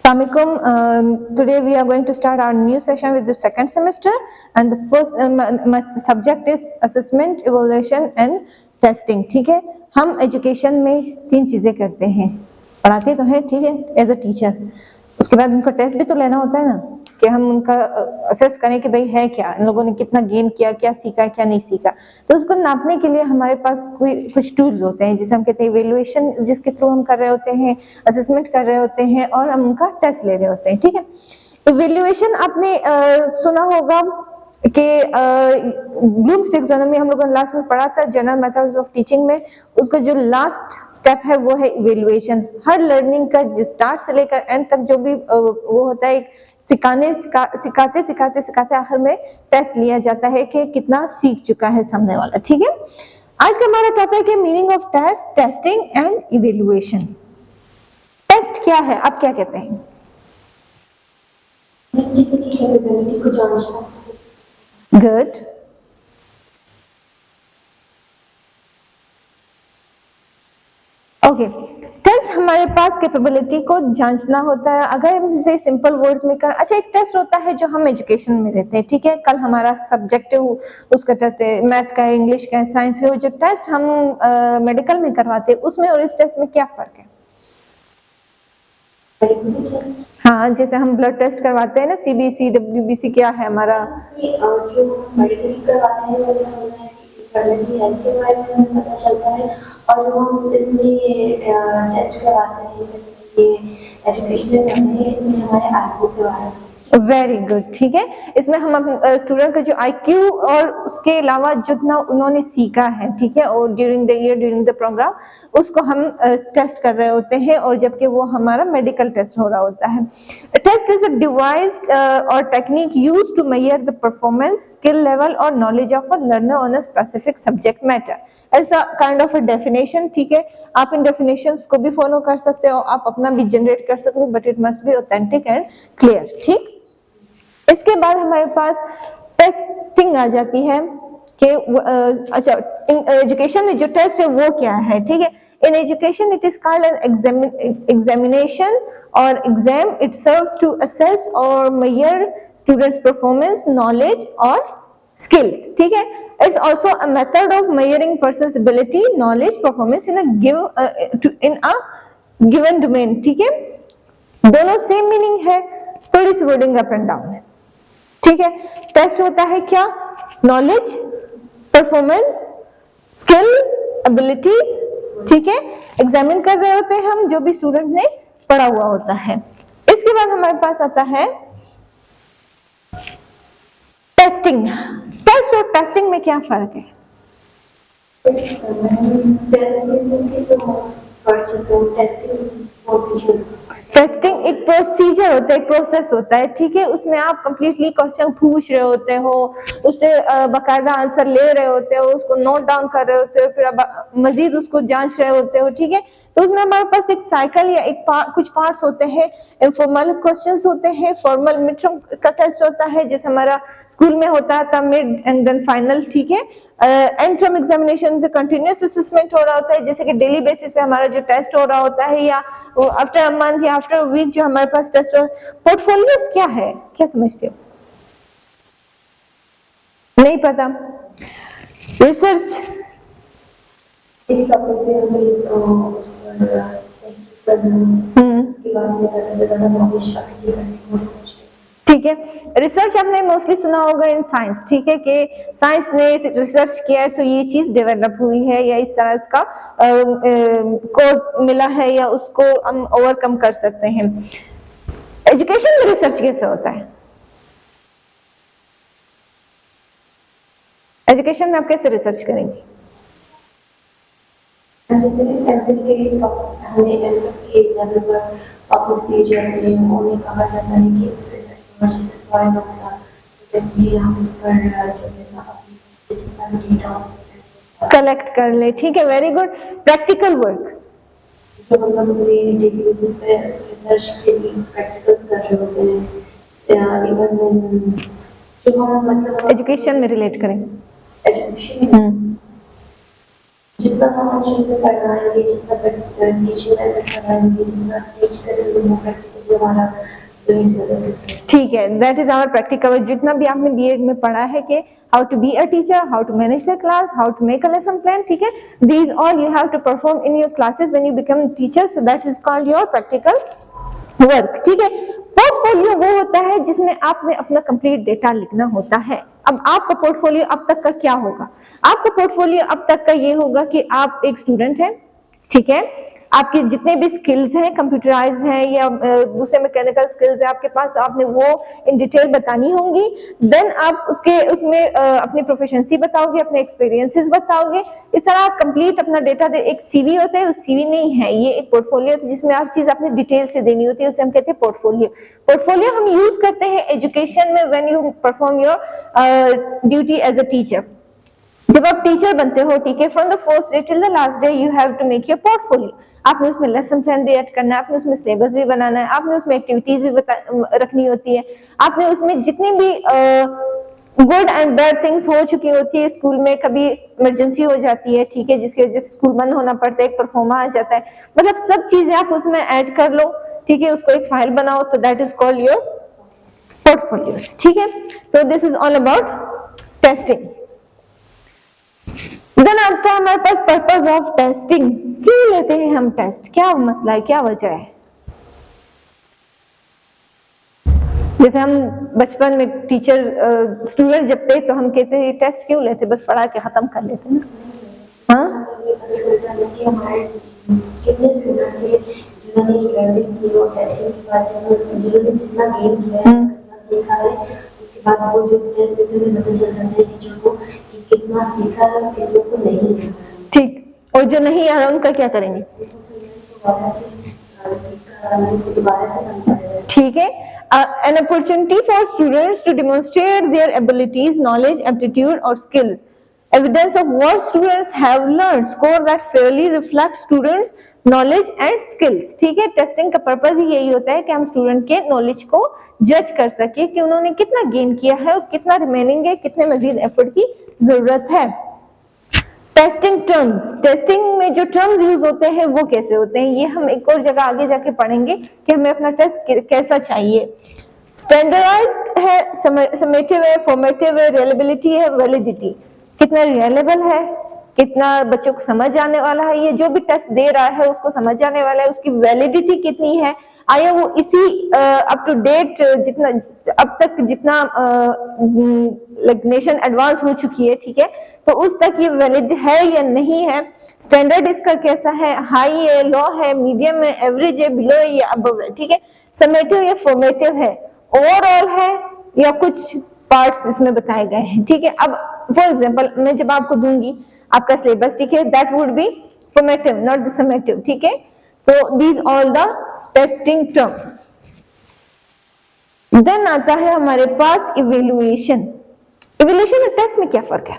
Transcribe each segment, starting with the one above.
Assalamualaikum. Today we are going to start our new session with the second semester, and the first subject is assessment, evaluation and testing. ठीक है, हम education में 3 चीजें करते हैं, पढ़ाते तो हैं, ठीक है, एज अ टीचर। उसके बाद उनका टेस्ट भी तो लेना होता है ना, कि हम उनका असेस करें कि भाई है क्या, इन लोगों ने कितना गेन किया, क्या सीखा, क्या नहीं सीखा। तो उसको नापने के लिए हमारे पास कुछ टूल्स होते हैं, जिसे हम कहते हैं इवैल्यूएशन, जिसके थ्रू हम कर रहे होते हैं, असेसमेंट कर रहे होते हैं और हम उनका टेस्ट ले रहे होते हैं। ठीक है, इवैल्यूएशन आपने सुना होगा कि ब्लूम्स टैक्सोनॉमी हम लोगों ने लास्ट में पढ़ा था, जनरल मेथड्स ऑफ टीचिंग में। उसका जो लास्ट स्टेप है वो है इवैल्यूएशन। हर लर्निंग का स्टार्ट से लेकर एंड तक जो भी वो होता है, सिखाते सिखाते आखिर में टेस्ट लिया जाता है कि कितना सीख चुका है सामने वाला। ठीक है, आज का हमारा टॉपिक है meaning of test, testing and evaluation. Test क्या है, आप क्या कहते हैं? किसी की कैपेबिलिटी को जांचना। गुड। ओके, टेस्ट हमारे पास कैपेबिलिटी को जांचना होता है। अगर हम इसे सिंपल वर्ड्स में कर, अच्छा, एक टेस्ट होता है जो हम एजुकेशन में लेते हैं। ठीक है, कल हमारा सब्जेक्ट है उसका टेस्ट है, मैथ का है, इंग्लिश का है, साइंस का। जो टेस्ट हम मेडिकल में करवाते हैं उसमें और इस टेस्ट में क्या फर्क है? हाँ, जैसे हम ब्लड टेस्ट करवाते हैं ना, सीबीसी, डब्ल्यूबीसी, क्या है हमारा? जो मेडिकल करवाते हैं वो हेल्थ के बारे में पता चलता है, और जो हम इसमें टेस्ट करवाते हैं, ये एजुकेशनल करते हैं, इसमें हमारे आईक्यू के बारे में। Very good. ठीक है, इसमें हम स्टूडेंट का जो आईक्यू और उसके अलावा जितना उन्होंने सीखा है, ठीक है, और during the year, during the program, उसको हम टेस्ट कर रहे होते हैं, और जबकि वो हमारा मेडिकल टेस्ट हो रहा होता है। टेस्ट इज अ डिवाइस और technique used to measure the performance, skill level और knowledge of a learner on a specific subject matter. ऐसा काइंड ऑफ अ डेफिनेशन। ठीक है, आप इन डेफिनेशंस को भी फॉलो कर सकते हो, आप अपना भी जनरेट कर सकते हो, but it must be authentic and clear. ठीक, इसके बाद हमारे पास टेस्टिंग आ जाती है कि अच्छा, एजुकेशन में जो टेस्ट है वो क्या है। ठीक है, in education it is called an examination और exam. It serves to assess और मेजर स्टूडेंट्स परफॉर्मेंस, नॉलेज और स्किल्स। ठीक है, it's also a method of measuring person's ability, knowledge, performance in a given domain. ठीक है, दोनों same meaning है, थोड़ी सी वर्डिंग अप एंड डाउन है। ठीक है, टेस्ट होता है क्या? Knowledge, performance, skills, abilities. ठीक है, एग्जामिन कर रहे होते हैं हम जो भी स्टूडेंट ने पढ़ा हुआ होता है। इसके बाद हमारे पास आता है टेस्टिंग। टेस्ट और टेस्टिंग में क्या फर्क है? टेस्टिंग एक प्रोसीजर होता है, एक प्रोसेस होता है। ठीक है, उसमें आप कंप्लीटली क्वेश्चन पूछ रहे होते हो, उससे बाकायदा आंसर ले रहे होते हो, उसको नोट डाउन कर रहे होते हो, फिर मजीद उसको जांच रहे होते हो। ठीक है, तो उसमें हमारे पास एक साइकिल या कुछ पार्ट्स होते हैं। इनफॉर्मल क्वेश्चंस होते हैं, फॉर्मल मिड टर्म का टेस्ट होता है, जैसे हमारा स्कूल में होता था मिड एंड देन फाइनल। ठीक है, end term examination continuous assessment हो रहा होता है, जैसे कि डेली बेसिस पे हमारा जो टेस्ट हो रहा होता है, या आफ्टर अ मंथ या आफ्टर अ वीक जो हमारे पास टेस्ट हो। पोर्टफोलियोज क्या है, क्या समझते हो? नहीं पता? रिसर्च, ठीक है, रिसर्च आपने मोस्टली सुना होगा इन साइंस। ठीक है, कि साइंस ने रिसर्च किया है तो ये चीज डेवलप हुई है, या इस तरह इसका कोज मिला है, या उसको हम ओवरकम कर सकते हैं। एजुकेशन में रिसर्च कैसे होता है? एजुकेशन में आप कैसे रिसर्च करेंगे? कलेक्ट कर ले। ठीक है, very good. Practical work, education में रिलेट करें। जितना हम अच्छे से पढ़ाएंगे, जितना टीचिंग मेथड पढ़ाएंगे, जितना टीच करेंगे, वो प्रैक्टिकल जो हमारा ठीक है, दैट इज आवर प्रैक्टिकल। जितना भी आपने बीएड में पढ़ा है कि how to be a teacher, how to manage the class, how to make a lesson plan, ठीक है, these all you have to perform in your classes when you become teacher, so that is called your practical work, ठीक है। Portfolio वो होता है जिसमें आपने अपना कंप्लीट डेटा लिखना होता है। अब आपका पोर्टफोलियो अब तक का क्या होगा? आपका पोर्टफोलियो अब तक का ये होगा कि आप एक स्टूडेंट हैं, ठीक है, आपके जितने भी स्किल्स हैं, कंप्यूटराइज हैं या दूसरे मैकेनिकल स्किल्स है आपके पास, आपने वो इन डिटेल बतानी होंगी। देन आप उसमें अपनी प्रोफिशिएंसी बताओगे, अपने एक्सपीरियंसेस बताओगे। इस तरह आप कंप्लीट अपना डेटा दे। एक सीवी होता है, वो सीवी नहीं है, ये एक पोर्टफोलियो होता है जिसमें हर चीज आपने डिटेल से देनी होती है, उसे हम कहते हैं पोर्टफोलियो। पोर्टफोलियो हम यूज करते हैं एजुकेशन में when you perform your duty as a teacher. जब आप टीचर बनते हो, ठीक है, from the first day till the last day you have to make your portfolio. आपने उसमें लेसन प्लान भी ऐड करना है, आपने उसमें सिलेबस भी बनाना है, आपने उसमें एक्टिविटीज भी रखनी होती है, आपने उसमें जितनी भी गुड एंड बैड थिंग्स हो चुकी होती है स्कूल में, कभी इमरजेंसी हो जाती है, ठीक है, जिसकी वजह से स्कूल बंद होना पड़ता है, एक परफॉर्मा आ जाता है, मतलब सब चीजें आप उसमें ऐड कर लो, ठीक है, उसको एक फाइल बनाओ, तो that is called your portfolios, ठीक है। So this is all about testing. Then आता है हमारे पास पर्पस ऑफ टेस्टिंग। क्यों लेते हैं हम टेस्ट? क्या मसला है, क्या वजह है? जैसे हम बचपन में टीचर स्टूडेंट जब थे तो हम कहते हैं टेस्ट क्यों लेते, बस पढ़ा के खत्म कर लेते ना। हाँ, कितने स्टूडेंट थे जिन्होंने लर्निंग की और टेस्टिंग के बाद जिन्होंने जितना गेन किया है, सीखा है, उसके बाद वो जो टेस्ट से पता चल जाता है टीचर को कि कितना सीखा है और कितने को नहीं सीखा। ठीक, और जो नहीं आ रहा उनका क्या करेंगे? ठीक है, an opportunity for students to demonstrate their abilities, knowledge, aptitude or skills. Evidence of what students have learned, score that fairly reflects students knowledge and skills. ठीक है, टेस्टिंग का पर्पस ही यही होता है कि हम स्टूडेंट के नॉलेज को जज कर सके कि उन्होंने कितना गेन किया है और कितना रिमेनिंग है, कितने मजीद एफर्ट की जरूरत है। टेस्टिंग टर्म्स, टेस्टिंग में जो टर्म्स यूज होते हैं वो कैसे होते हैं, ये हम एक और जगह आगे जाके पढ़ेंगे कि हमें अपना टेस्ट कैसा चाहिए। स्टैंडर्डाइज्ड है, समेटिव है, फॉर्मेटिव है, रिलायबिलिटी है, वैलिडिटी। कितना रिलायबल है, कितना बच्चों को समझ आने वाला है, ये जो भी टेस्ट दे रहा है उसको समझ आने वाला है, उसकी वैलिडिटी कितनी है, आया वो इसी अप टू डेट जितना अब तक जितना लाइक नेशन एडवांस हो चुकी है, ठीक है, तो उस तक ये वैलिड है या नहीं है। स्टैंडर्ड इसका कैसा है, हाई है, लो है, मीडियम है, एवरेज है, बिलो है या अबव है, ठीक है। समेटिव या फॉर्मेटिव है, ओवरऑल है या कुछ पार्ट्स इसमें बताए गए हैं, ठीक है। अब फॉर एग्जांपल मैं जब आपको दूंगी आपका सिलेबस, ठीक है, that would be formative not the summative, ठीक है। तो these all the testing terms. Then आता है हमारे पास इवेल्युएशन। इवेल्युएशन और टेस्ट में क्या फर्क है?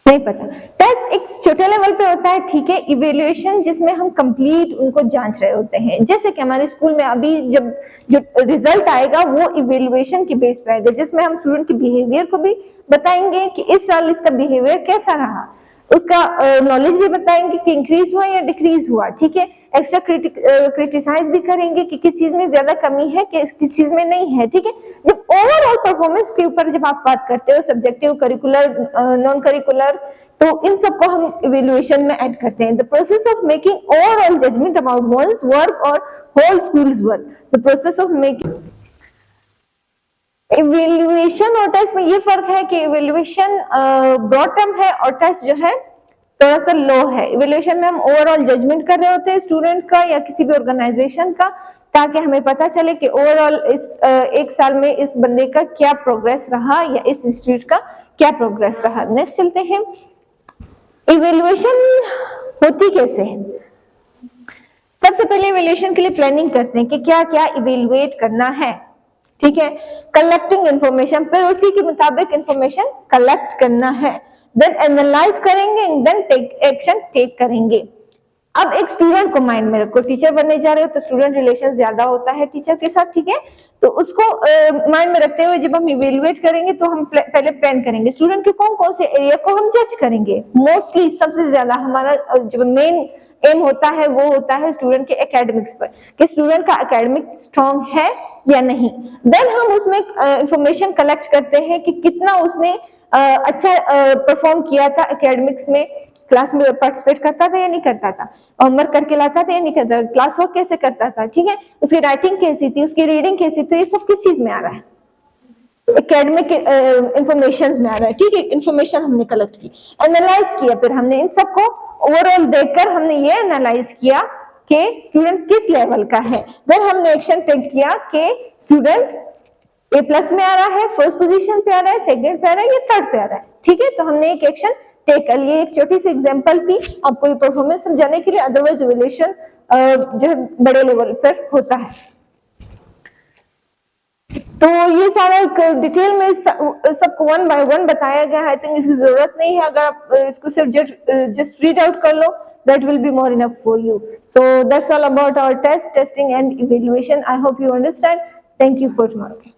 नहीं पता। टेस्ट एक छोटे लेवल पे होता है, ठीक है। इवेल्युएशन जिसमें हम कंप्लीट उनको जांच रहे होते हैं, जैसे कि हमारे स्कूल में अभी जब जो रिजल्ट आएगा वो इवेल्युएशन की बेस पे आएगा, जिसमें हम स्टूडेंट के बिहेवियर को भी बताएंगे कि इस साल इसका बिहेवियर कैसा रहा, उसका नॉलेज भी बताएंगे कि इंक्रीज हुआ या डिक्रीज हुआ, ठीक है। एक्स्ट्रा क्रिटिसाइज भी करेंगे कि किस चीज में ज्यादा कमी है, किस चीज में नहीं है, ठीक है। जब ओवरऑल परफॉर्मेंस के ऊपर जब आप बात करते हो, सब्जेक्टिव, करिकुलर, नॉन करिकुलर, तो इन सबको हम इवेल्युएशन में ऐड करते हैं। The process of making overall judgement about one's work और whole school's work. The process of making evaluation और टेस्ट में ये फर्क है कि इवेल्युएशन ब्रॉड टर्म है और टेस्ट जो है थोड़ा सा लो है। इवेल्युएशन में हम ओवरऑल जजमेंट कर रहे होते हैं स्टूडेंट का या किसी भी ऑर्गेनाइजेशन का, ताकि हमें पता चले कि ओवरऑल इस एक साल में इस बंदे का क्या प्रोग्रेस रहा या इस इंस्टीट्यूट का क्या प्रोग्रेस रहा। नेक्स्ट चलते हैं, इवेल्युएशन होती कैसे है। सबसे पहले इवेल्युएशन के लिए प्लानिंग करते हैं कि क्या क्या इवेल्युएट करना है, ठीक है। कलेक्टिंग इंफॉर्मेशन, फिर उसी के मुताबिक इंफॉर्मेशन कलेक्ट करना है। देन एनालाइज करेंगे, देन टेक एक्शन टेक करेंगे। अब एक स्टूडेंट को माइंड में रखो, टीचर बनने जा रहे हो तो स्टूडेंट रिलेशन ज्यादा होता है टीचर के साथ, ठीक है। तो उसको माइंड में रखते हुए जब हम इवेलुएट करेंगे तो हम पहले प्लान करेंगे स्टूडेंट के कौन कौन से एरिया को हम जज करेंगे। मोस्टली सबसे ज्यादा हमारा जो मेन एम होता है वो होता है स्टूडेंट के एकेडमिक्स पर, कि स्टूडेंट का एकेडमिक स्ट्रांग है या नहीं। देन हम उसमें इंफॉर्मेशन कलेक्ट करते हैं कि कितना उसने अच्छा परफॉर्म किया था एकेडमिक्स में, क्लास में पार्टिसिपेट करता था या नहीं करता था, होमवर्क करके लाता था या नहीं करता था, क्लास वर्क कैसे करता था, ठीक है, उसकी राइटिंग कैसी थी, उसकी रीडिंग कैसी थी, ये सब किस चीज में आ रहा है, एकेडमिक इंफॉर्मेशन में आ रहा है, ठीक है। इंफॉर्मेशन हमने कलेक्ट की, एनालाइज किया, फिर हमने इन सबको ओवरऑल देखकर हमने ये एनालाइज किया कि स्टूडेंट किस लेवल का है। फिर हमने एक्शन टेक किया कि स्टूडेंट A+ में आ रहा है, फर्स्ट पोजीशन पे आ रहा है, सेकंड पे आ रहा है या थर्ड पे आ रहा है, ठीक है। तो हमने एक एक्शन टेक कर लिया। एक छोटी सी एग्जांपल थी आपको ये परफॉर्मेंस समझाने के लिए, अदरवाइज इवैल्यूएशन जो है बड़े लेवल पर होता है। तो ये सारा डिटेल में सबको 1 by 1 बताया गया है। आई थिंक इसकी जरूरत नहीं है, अगर आप इसको सिर्फ जस्ट रीड आउट कर लो, that will be more enough for you. So that's all about our testing and evaluation. I hope you understand. Thank you for tomorrow.